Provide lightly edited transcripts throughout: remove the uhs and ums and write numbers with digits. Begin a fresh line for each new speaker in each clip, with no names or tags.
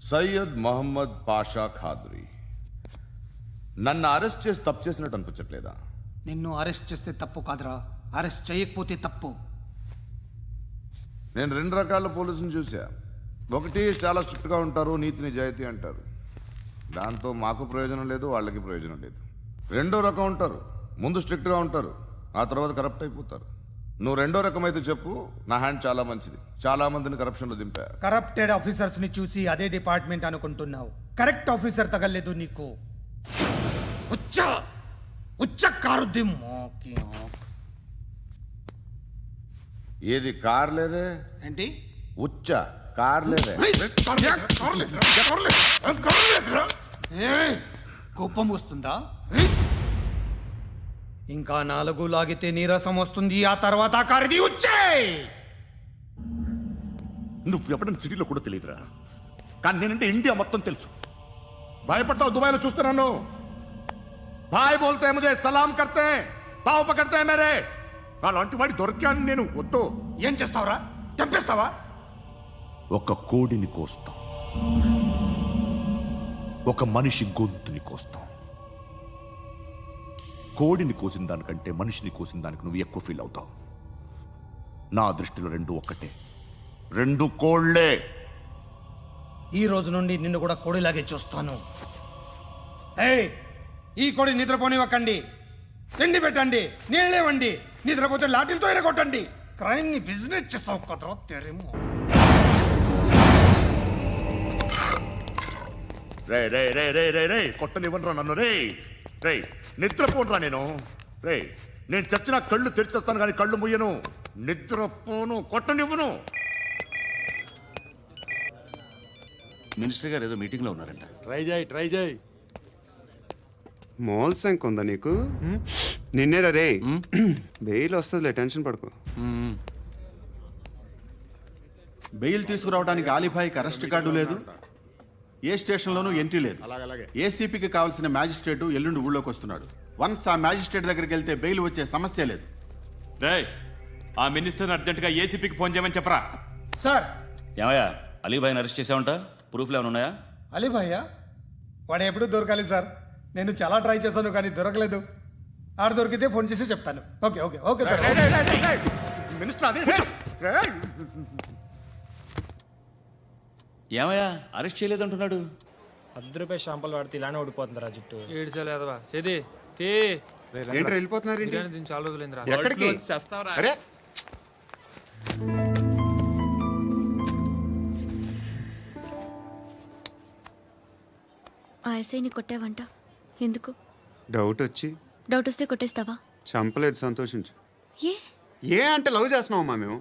సయ్యద్ మహమ్మద్ పాషా ఖాద్రీ. నన్ను అరెస్ట్ చేసి తప్పు చేసినట్టు అనిపించట్లేదా?
నిన్ను అరెస్ట్ చేస్తే తప్పు కాదురా, అరెస్ట్ చేయకపోతే తప్పు.
నేను రెండు రకాల పోలీసుని చూసా. ఒకటి చాలా స్ట్రిక్ట్గా ఉంటారు, నీతి నిజాయితీ అంటారు, దాంతో మాకు ప్రయోజనం లేదు, వాళ్ళకి ప్రయోజనం లేదు. రెండో రకం ఉంటారు, ముందు స్ట్రిక్ట్గా ఉంటారు, ఆ తర్వాత కరప్ట్ అయిపోతారు. నువ్వు రెండో రకం అయితే చెప్పు. నా హ్యాండ్ చాలా మంచిది, చాలా మందిని కరప్షన్లో దింపా.
కరప్టెడ్ ఆఫీసర్స్ ని చూసి అదే డిపార్ట్మెంట్ అనుకుంటున్నావు. కరెక్ట్ ఆఫీసర్ తగలేదు నీకు. ఉచ్చ కారుద్ది మోకి ఆక్.
ఏది కార్ లేదే?
ఏంటి?
ఉచ్చ కార్ లేదే?
కోపం వస్తుందా? ఇంకా 4 లాగితే నీరసం వస్తుంది, ఆ తర్వాత కారిది ఉచ్చే.
నువ్వు ఎప్పుడైనా సిటీలో కూడా తెలియదురా, కానీ నేనంటే ఇండియా మొత్తం తెలుసు. భయపడతావు? దుబాయ్లో చూస్తున్నాను. భాయ్ బోల్తే ముజే సలాం కర్తే పావు పకర్తే మేరే. అలాంటి వాడి దొరికాను నేను. వద్దు.
ఏం చేస్తావురా? చంపేస్తావా?
ఒక కోడిని కోస్తాం, ఒక మనిషి గొంతుని కోస్తాం. కోడిని కోసిన దానికంటే మనిషిని కోసిన దానికి నువ్వు ఎక్కువ ఫీల్ అవుతావు. నా దృష్టిలో రెండు ఒక్కటే, రెండు కోళ్లే.
ఈ రోజు నుండి నిన్ను కూడా కోడిలాగే చూస్తాను. ఏయ్, ఈ కోడి నిద్రపోనివ్వకండి. తిండి పెట్టండి, నీళ్ళేవండి. నిద్రపోతే లాఠీలతో ఎరగొట్టండి. క్రైమ్ ని బిజినెస్ చేసావు కదరా తెరేమో.
రే రే రే రే రే రే కొట్టనివ్వనరా నన్ను. రే రే నిద్రపోనరా నేను. రే నేను చచ్చిన కళ్ళు తెరిచేస్తాను కానీ కళ్ళు ముయ్యను. నిద్రపోను, కొట్టనివ్వను.
మినిస్టర్ గారు ఏదో మీటింగ్లో ఉన్నారంట.
ట్రై చేయి.
మోల్ సంక్ ఉందా నీకు? నిన్నేరా రే. బెయిల్ వస్తుందిలే, టెన్షన్ పడుకో.
బెయిల్ తీసుకురావడానికి ఆలిభాయికి అరెస్ట్ కార్డు లేదు, ఏ స్టేషన్లోనూ ఎంట్రీ లేదు. ఏసీపీకి కావాల్సిన మ్యాజిస్ట్రేటు ఎల్లుండి ఊళ్ళోకి వస్తున్నాడు. వన్స్ ఆ మ్యాజిస్ట్రేట్ దగ్గరికి వెళ్తే బెయిల్ వచ్చే సమస్య లేదు.
ఆ మినిస్టర్ అర్జెంటుగా ఏసీపీకి ఫోన్ చేయమని చెప్పరా.
సార్.
ఏమయ్యా, అలీభాయిని అరెస్ట్ చేసావంట? ప్రూఫ్లు ఏమైనా ఉన్నాయా?
అలీ భయ్యా వాడు ఎప్పుడు దొరకాలి సార్. నేను చాలా ట్రై చేశాను కానీ దొరకలేదు. ఆడ దొరికితే ఫోన్ చేసి చెప్తాను. Okay okay okay sir.
Minister అదే.
ఏమయ్యా, అరెస్ట్ చేయలేదంటున్నాడు?
₹10 షాంపులు వాడితే ఇలానే ఓడిపోతుందిరా జుట్టు.
ఏడ్చలేదవా చేది తీ.
ఏంటి వెళ్ళిపోతున్నారు?
దీన్ని చాలా రోజులైందిరా.
ఎక్కడికి? అరే
ఆ ఎస్ఐని కొట్టావంట, ఎందుకు?
డౌట్ వచ్చి.
డౌట్ వస్తే కొట్టేస్తావా?
చంపలేదు, సంతోషించు.
ఏ
ఏ అంటే లవ్ చేస్తున్నావమ్మా మేము.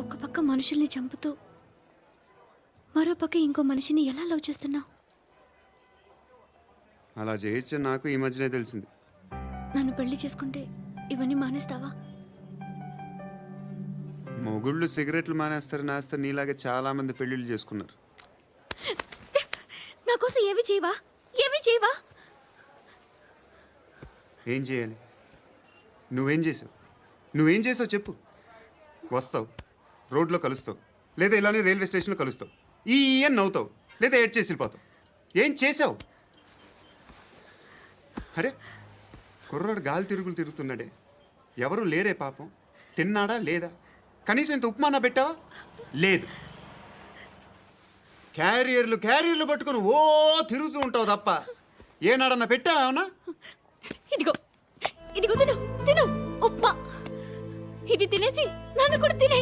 ఒక పక్క మనుషుల్ని చంపుతూ మరో పక్క ఇంకో మనిషిని ఎలా లవ్ చేస్తున్నావు?
అలా చేయొచ్చు నాకు ఈ మధ్యనే తెలిసింది.
నన్ను పెళ్లి చేసుకుంటే ఇవన్నీ మానేస్తావా?
మొగుళ్ళు సిగరెట్లు మానేస్తారు, నాస్తారు. నీలాగే చాలా మంది పెళ్లిళ్ళు చేసుకున్నారు.
నా కోసం ఏమి చేయవా? ఏమి చేయవా?
ఏం చేయాలి? నువ్వేం చేసావు చెప్పు. వస్తావు, రోడ్లో కలుస్తావు, లేదా ఇలానే రైల్వే స్టేషన్లో కలుస్తావు. ఈ అని నవ్వుతావు, లేదా ఏడ్ చేసి వెళ్ళిపోతావు. ఏం చేసావు? అరే కుర్రాడు గాలి తిరుగుతున్నాడే, ఎవరు లేరే పాపం. తిన్నాడా లేదా? కనీసం ఇంత ఉప్మానా పెట్టావా? లేదు. క్యారియర్లు పట్టుకొని ఓ తిరుగుతూ ఉంటావు తప్ప ఏనాడన్నా పెట్టావా? అవునా?
ఇదిగో ఇదిగో తిను తిను ఉప్మా. ఇది తినేసి నన్ను కూడా తినే.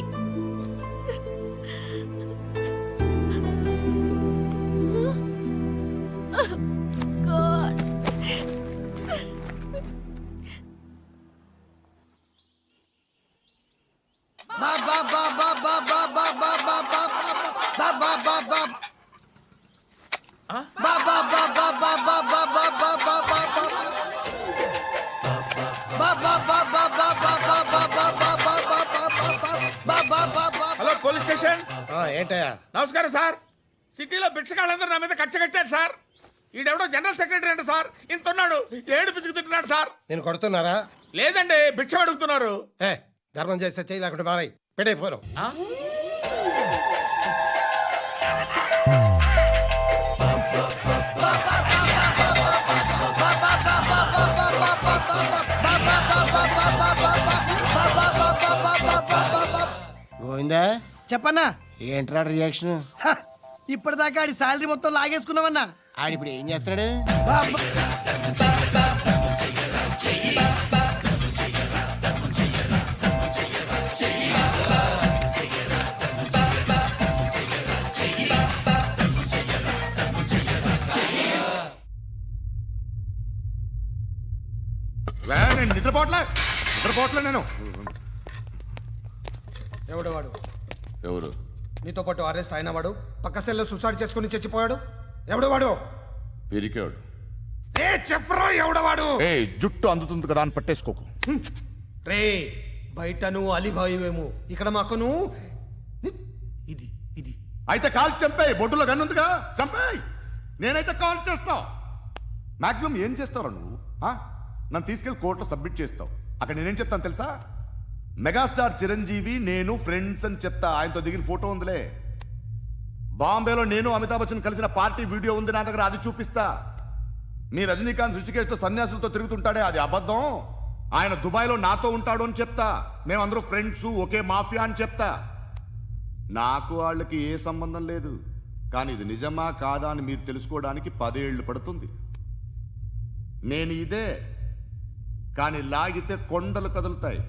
Hello police station.
ఏంటయ్యా?
నమస్కారం సార్. సిటీలో భిక్షగాళ్ళందరూ నా మీద కచ్చ కట్టారు సార్. ఈడెవడో జనరల్ సెక్రటరీ అంట సార్. ఇంత ఉన్నాడు, ఏడు పిచ్చుకు తింటున్నాడు సార్.
నేను కొడుతున్నారా?
లేదండి, భిక్ష అడుగుతున్నారు.
ధర్మం చేస్తే చేయి, లేకుండా మారాయి. పెట్టే ఫోను. గోవిందా
చెప్పన్నా
ఏంట్రా రియాక్షన్
హ, ఇప్పటిదాకా ఆడి శాలరీ మొత్తం లాగేసుకున్నావన్నా.
ఆడిప్పుడు ఏం చేస్తున్నాడు?
నేను నిద్రపోవట్లే నేను.
ఎవడు వాడు?
ఎవరు?
నీతో పాటు అరెస్ట్ అయిన వాడు, పక్క సెల్లో సూసైడ్ చేసుకుని చచ్చిపోయాడు. ఎవడు వాడు?
పిరికాడు.
ఏ చెప్పరా ఎవడవాడు?
ఏ జుట్టు అందుతుంది కదా అని పట్టేసుకోకు.
రే బయట నువ్వు అలీబాయివేమో, ఇక్కడ మాకు నువ్వు ఇది ఇది
అయితే కాల్ చంపేయి, బొడ్డులో గన్నుందిగా చంపేయి. నేనైతే కాల్ చేస్తా. మాక్సిమం ఏం చేస్తావు నువ్వు? నన్ను తీసుకెళ్లి కోర్టులో సబ్మిట్ చేస్తావు. అక్కడ నేనేం చెప్తాను తెలుసా? మెగాస్టార్ చిరంజీవి నేను ఫ్రెండ్స్ అని చెప్తా. ఆయనతో దిగిన ఫోటో ఉందిలే. బాంబేలో నేను అమితాబ్ బచ్చన్ కలిసిన పార్టీ వీడియో ఉంది నా దగ్గర, అది చూపిస్తా. మీ రజనీకాంత్ ఋషికేశ్తో సన్యాసులతో తిరుగుతుంటాడే, అది అబద్ధం. ఆయన దుబాయ్లో నాతో ఉంటాడు అని చెప్తా. మేమందరూ ఫ్రెండ్స్, ఒకే మాఫియా అని చెప్తా. నాకు వాళ్ళకి ఏ సంబంధం లేదు. కానీ ఇది నిజమా కాదా అని మీరు తెలుసుకోవడానికి 10 ఏళ్ళు పడుతుంది. నేను ఇదే, కానీ లాగితే కొండలు కదులుతాయి.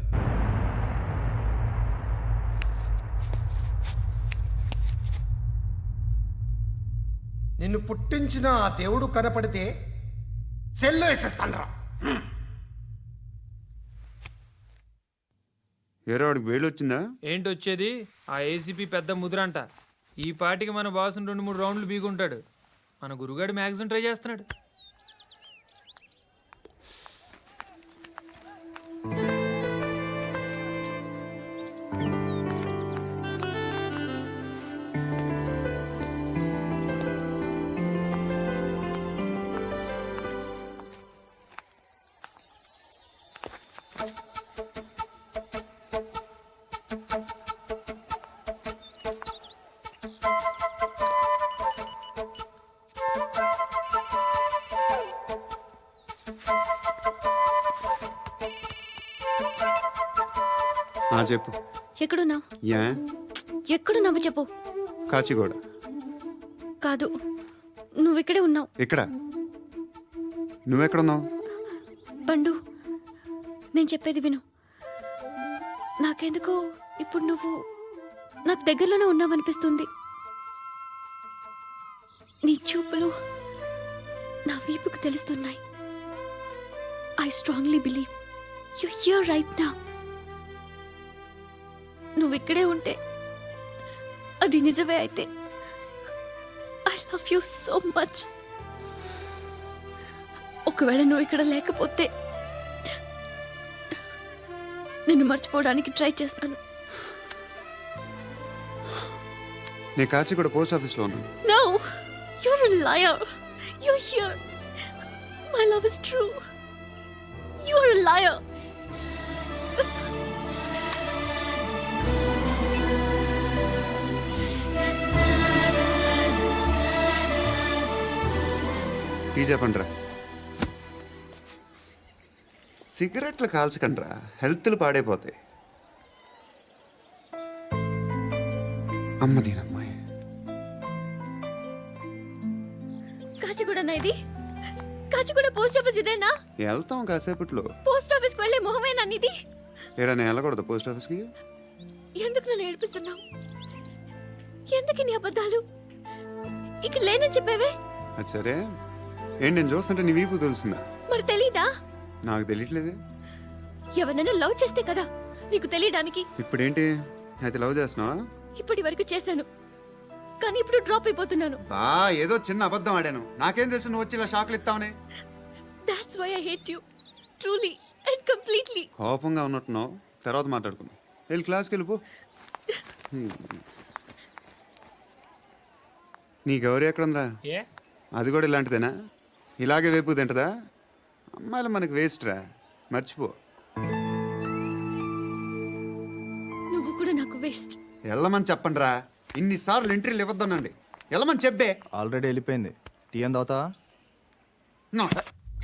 నిన్ను పుట్టించిన ఆ దేవుడు కనపడితే సెల్లో వేసేస్తానరా.
ఏరో వాడికి వేలు వచ్చిందా?
ఏంటి వచ్చేది? ఆ ఏసీపీ పెద్ద ముద్రంట. ఈ పాటికి మన బాసుని 2-3 రౌండ్లు బీగుంటాడు. మన గురుగాడు మ్యాగజైన్ ట్రై చేస్తున్నాడు.
చెప్పు.
ఎక్కడున్నావు?
యా
ఎక్కడున్నావు చెప్పు.
కాచిగూడ.
కాదు, నువ్వు ఇక్కడే ఉన్నావు.
ఇక్కడ నువ్వెక్కడున్నావు?
పండు, నేను చెప్పేది విను. నాకెందుకో ఇప్పుడు నువ్వు నాకు దగ్గరలోనే ఉన్నావనిపిస్తుంది. నీ చూపులు నా వీపుకు తెలుస్తున్నాయి. I strongly believe you here right now. నువ్వు ఇక్కడే ఉంటే అది నిజమే అయితే I love you so much. ఒకవేళ నువ్వు ఇక్కడ లేకపోతే నిన్ను మర్చిపోవడానికి ట్రై చేస్తాను.
నేను కాచిగూడ పోస్ట్ ఆఫీస్లో ఉన్నాను.
No, you're a liar. You're here. My love is true. You're a liar.
Tea చెప్పండిరా. సిగరెట్లు కాల్చకండ్రా, హెల్త్లు పాడైపోతాయి. అమ్మదీనమ్మాయి.
కాచిగూడనా ఇది? కాచిగూడ పోస్ట్ ఆఫీస్ ఇదేనా?
వెళ్తాం కాసేపట్లో.
పోస్ట్ ఆఫీస్కి వెళ్ళే మొహమేనా నీది?
ఏరా నేను వెళ్ళకూడదు పోస్ట్ ఆఫీస్కి?
ఎందుకు నన్ను ఏడిపిస్తున్నావు? ఎందుకు నీ అబద్ధాలు? ఇక్కడ లేనని చెప్పేవే.
అది సరే, ఏంటి నేను చూస్తుంటే నీ వీపు తెలుస్తుందా?
మరి తెలీదా?
నాకు తెలియట్లేదే.
ఎవరైనా లవ్ చేస్తే కదా నీకు తెలియడానికి.
ఇప్పుడేంటి అయితే లవ్ చేస్తున్నావా?
ఇప్పటి వరకు చేశాను, కానీ ఇప్పుడు డ్రాప్ అయిపోతున్నాను.
ఏదో చిన్న అబద్ధం ఆడాను. నాకేం తెలుసు నువ్వు వచ్చి ఇలా షాక్లు ఇస్తావని.
That's why I hate you. Truly and completely.
కోపంగా ఉన్నట్టున్నావు, తర్వాత మాట్లాడుకుందాం. వెళ్ళి క్లాస్కి వెళ్ళిపో. నీ గౌరీ ఎక్కడుందిరా?
ఏ
అది కూడా ఇలాంటిదేనా? ఇలాగే వేపు తింటదా? అమ్మాయిలు మనకి వేస్ట్ రా, మర్చిపో.
నువ్వు కూడా నాకు వేస్ట్.
వెళ్ళమని చెప్పండి రా. ఇన్నిసార్లు ఎంట్రీలు ఇవ్వద్దనండి. వెళ్ళమని చెప్పే.
ఆల్రెడీ వెళ్ళిపోయింది. టీ అని తాగుతావా?